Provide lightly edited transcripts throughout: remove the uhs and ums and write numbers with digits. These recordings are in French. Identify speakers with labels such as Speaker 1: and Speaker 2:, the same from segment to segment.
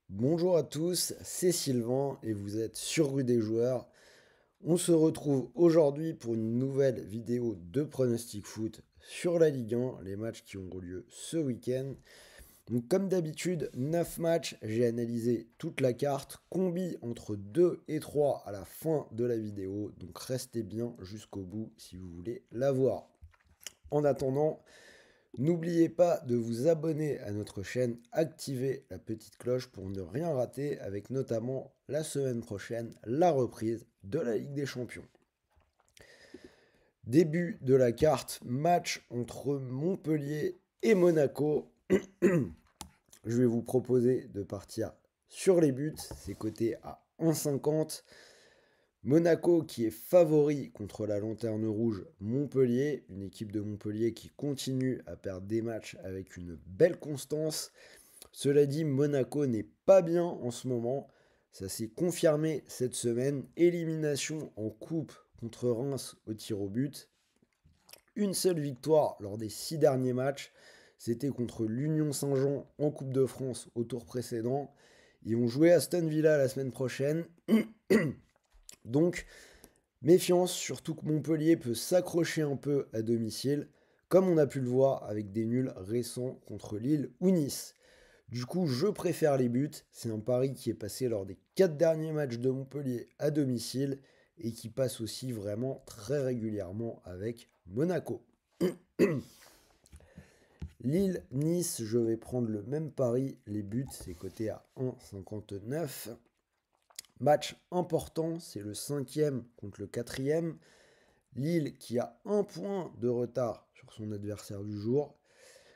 Speaker 1: Bonjour à tous, c'est Sylvain et vous êtes sur Rue des Joueurs. On se retrouve aujourd'hui pour une nouvelle vidéo de pronostic foot sur la Ligue 1, les matchs qui ont lieu ce week-end. Donc comme d'habitude, 9 matchs, j'ai analysé toute la carte, combi entre 2 et 3 à la fin de la vidéo, donc restez bien jusqu'au bout si vous voulez la voir. En attendant, n'oubliez pas de vous abonner à notre chaîne, activer la petite cloche pour ne rien rater avec notamment la semaine prochaine la reprise de la Ligue des Champions. Début de la carte, match entre Montpellier et Monaco. Je vais vous proposer de partir sur les buts, c'est coté à 1,50. Monaco qui est favori contre la Lanterne Rouge Montpellier, une équipe de Montpellier qui continue à perdre des matchs avec une belle constance. Cela dit, Monaco n'est pas bien en ce moment, ça s'est confirmé cette semaine, élimination en coupe contre Reims au tir au but. Une seule victoire lors des 6 derniers matchs, c'était contre l'Union Saint-Jean en Coupe de France au tour précédent. Ils vont jouer à Aston Villa la semaine prochaine. Donc, méfiance, surtout que Montpellier peut s'accrocher un peu à domicile, comme on a pu le voir avec des nuls récents contre Lille ou Nice. Du coup, je préfère les buts. C'est un pari qui est passé lors des 4 derniers matchs de Montpellier à domicile et qui passe aussi vraiment très régulièrement avec Monaco. Lille-Nice, je vais prendre le même pari. Les buts, c'est coté à 1,59. Match important, c'est le 5e contre le 4e. Lille qui a un point de retard sur son adversaire du jour.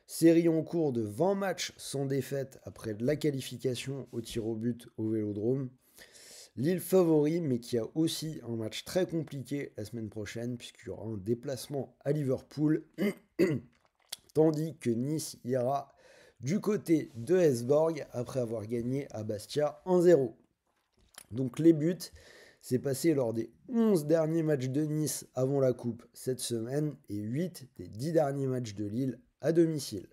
Speaker 1: Série en cours de 20 matchs sans défaite après la qualification au tir au but au Vélodrome. Lille favori, mais qui a aussi un match très compliqué la semaine prochaine, puisqu'il y aura un déplacement à Liverpool, tandis que Nice ira du côté de Hesborg après avoir gagné à Bastia 1-0. Donc les buts, c'est passé lors des 11 derniers matchs de Nice avant la coupe cette semaine et 8 des 10 derniers matchs de Lille à domicile.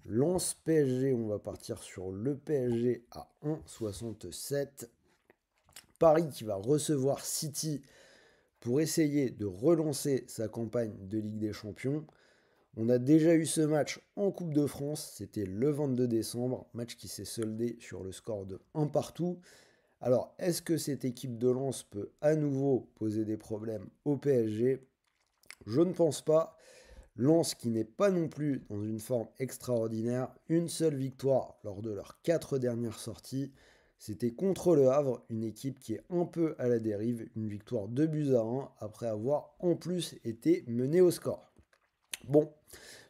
Speaker 1: Lens PSG, on va partir sur le PSG à 1,67. Paris qui va recevoir City pour essayer de relancer sa campagne de Ligue des Champions. On a déjà eu ce match en Coupe de France, c'était le 22 décembre, match qui s'est soldé sur le score de 1 partout. Alors, est-ce que cette équipe de Lens peut à nouveau poser des problèmes au PSG? Je ne pense pas. Lens qui n'est pas non plus dans une forme extraordinaire, une seule victoire lors de leurs 4 dernières sorties, c'était contre le Havre, une équipe qui est un peu à la dérive, une victoire 2 buts à 1 après avoir en plus été menée au score. Bon,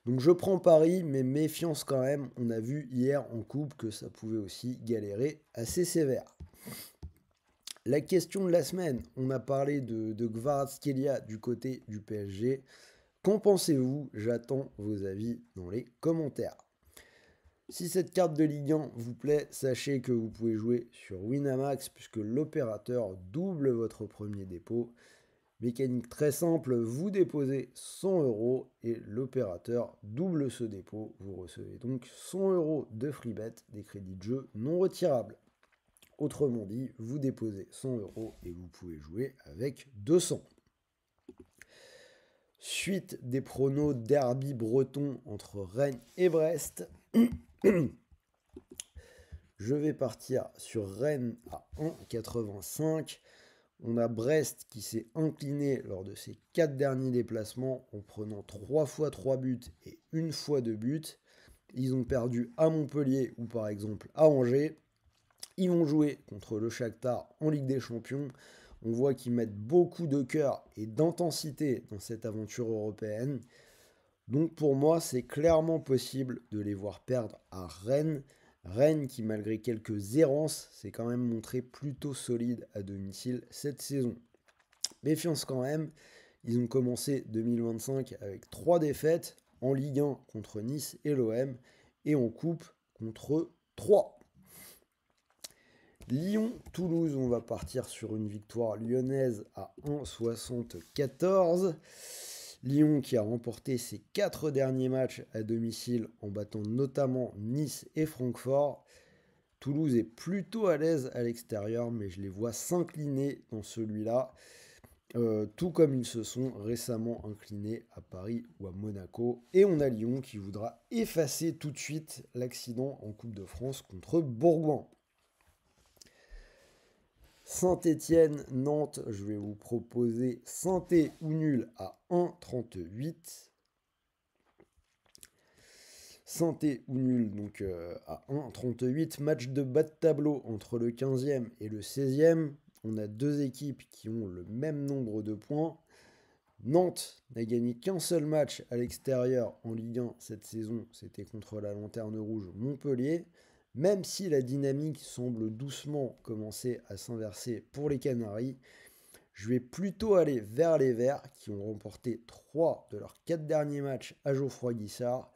Speaker 1: donc je prends Paris, mais méfiance quand même, on a vu hier en coupe que ça pouvait aussi galérer assez sévère. La question de la semaine, on a parlé de Kvaratskhelia du côté du PSG. Qu'en pensez-vous? J'attends vos avis dans les commentaires. Si cette carte de Ligue 1 vous plaît, sachez que vous pouvez jouer sur Winamax puisque l'opérateur double votre premier dépôt. Mécanique très simple, vous déposez 100 euros et l'opérateur double ce dépôt. Vous recevez donc 100 euros de free bet, des crédits de jeu non retirables. Autrement dit, vous déposez 100 euros et vous pouvez jouer avec 200. Suite des pronos derby breton entre Rennes et Brest. Je vais partir sur Rennes à 1,85. On a Brest qui s'est incliné lors de ses 4 derniers déplacements en prenant 3 fois 3 buts et 1 fois 2 buts. Ils ont perdu à Montpellier ou par exemple à Angers. Ils vont jouer contre le Shakhtar en Ligue des Champions. On voit qu'ils mettent beaucoup de cœur et d'intensité dans cette aventure européenne. Donc pour moi, c'est clairement possible de les voir perdre à Rennes. Rennes qui, malgré quelques errances, s'est quand même montré plutôt solide à domicile cette saison. Méfiance quand même, ils ont commencé 2025 avec 3 défaites en Ligue 1 contre Nice et l'OM et en Coupe contre 3. Lyon-Toulouse, on va partir sur une victoire lyonnaise à 1,74. Lyon qui a remporté ses 4 derniers matchs à domicile en battant notamment Nice et Francfort. Toulouse est plutôt à l'aise à l'extérieur, mais je les vois s'incliner dans celui-là, tout comme ils se sont récemment inclinés à Paris ou à Monaco. Et on a Lyon qui voudra effacer tout de suite l'accident en Coupe de France contre Bourgoin. Saint-Étienne, Nantes, je vais vous proposer Saint-Étienne ou nul à 1,38. Saint-Étienne ou nul donc à 1,38. Match de bas de tableau entre le 15e et le 16e. On a deux équipes qui ont le même nombre de points. Nantes n'a gagné qu'un seul match à l'extérieur en Ligue 1 cette saison. C'était contre la Lanterne Rouge Montpellier. Même si la dynamique semble doucement commencer à s'inverser pour les Canaries, je vais plutôt aller vers les Verts qui ont remporté 3 de leurs 4 derniers matchs à Geoffroy Guichard.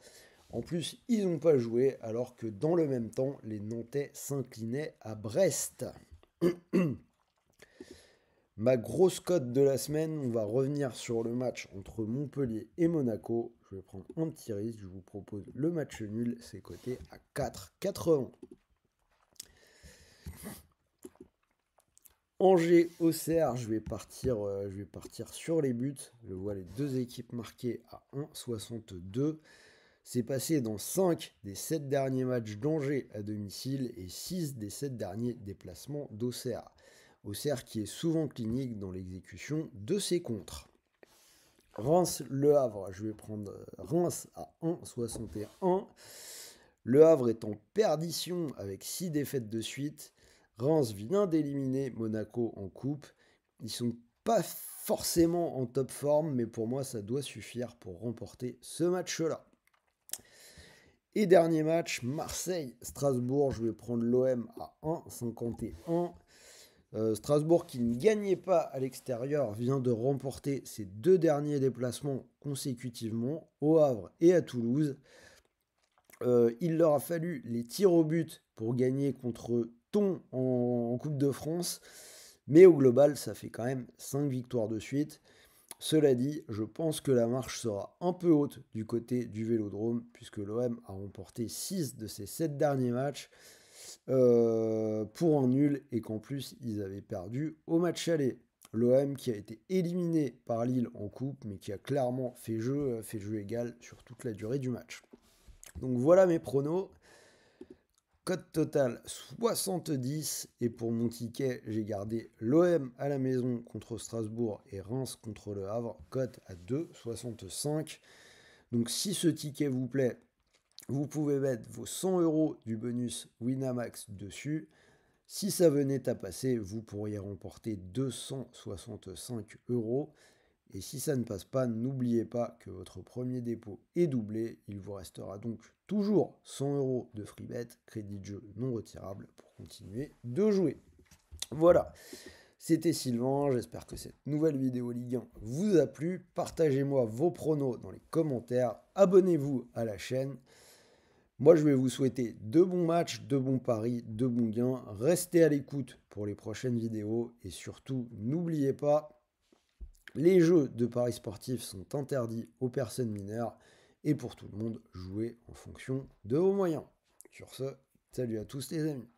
Speaker 1: En plus, ils n'ont pas joué alors que dans le même temps, les Nantais s'inclinaient à Brest. Ma grosse cote de la semaine, on va revenir sur le match entre Montpellier et Monaco. Je vais prendre un petit risque, je vous propose le match nul, c'est coté à 4,80. Angers-Auxerre, je vais partir sur les buts. Je vois les deux équipes marquées à 1,62. C'est passé dans 5 des 7 derniers matchs d'Angers à domicile et 6 des 7 derniers déplacements d'Auxerre. Auxerre qui est souvent clinique dans l'exécution de ses contres. Reims-Le Havre, je vais prendre Reims à 1,61. Le Havre est en perdition avec 6 défaites de suite. Reims vient d'éliminer Monaco en coupe. Ils sont pas forcément en top forme, mais pour moi ça doit suffire pour remporter ce match-là. Et dernier match, Marseille-Strasbourg, je vais prendre l'OM à 1,51. Strasbourg qui ne gagnait pas à l'extérieur vient de remporter ses 2 derniers déplacements consécutivement au Havre et à Toulouse. Il leur a fallu les tirs au but pour gagner contre Thon en Coupe de France, mais au global ça fait quand même 5 victoires de suite. Cela dit, je pense que la marche sera un peu haute du côté du Vélodrome puisque l'OM a remporté 6 de ses 7 derniers matchs. Pour un nul et qu'en plus ils avaient perdu au match aller. L'OM qui a été éliminé par Lille en coupe mais qui a clairement fait jeu égal sur toute la durée du match. Donc voilà mes pronos. Cote totale 70 et pour mon ticket j'ai gardé l'OM à la maison contre Strasbourg et Reims contre le Havre. Cote à 2,65. Donc si ce ticket vous plaît, vous pouvez mettre vos 100 € du bonus Winamax dessus. Si ça venait à passer, vous pourriez remporter 265 €. Et si ça ne passe pas, n'oubliez pas que votre premier dépôt est doublé. Il vous restera donc toujours 100 € de free bet, crédit de jeu non retirable pour continuer de jouer. Voilà, c'était Sylvain. J'espère que cette nouvelle vidéo Ligue 1 vous a plu. Partagez-moi vos pronos dans les commentaires. Abonnez-vous à la chaîne. Moi, je vais vous souhaiter de bons matchs, de bons paris, de bons gains. Restez à l'écoute pour les prochaines vidéos. Et surtout, n'oubliez pas, les jeux de paris sportifs sont interdits aux personnes mineures. Et pour tout le monde, jouez en fonction de vos moyens. Sur ce, salut à tous les amis.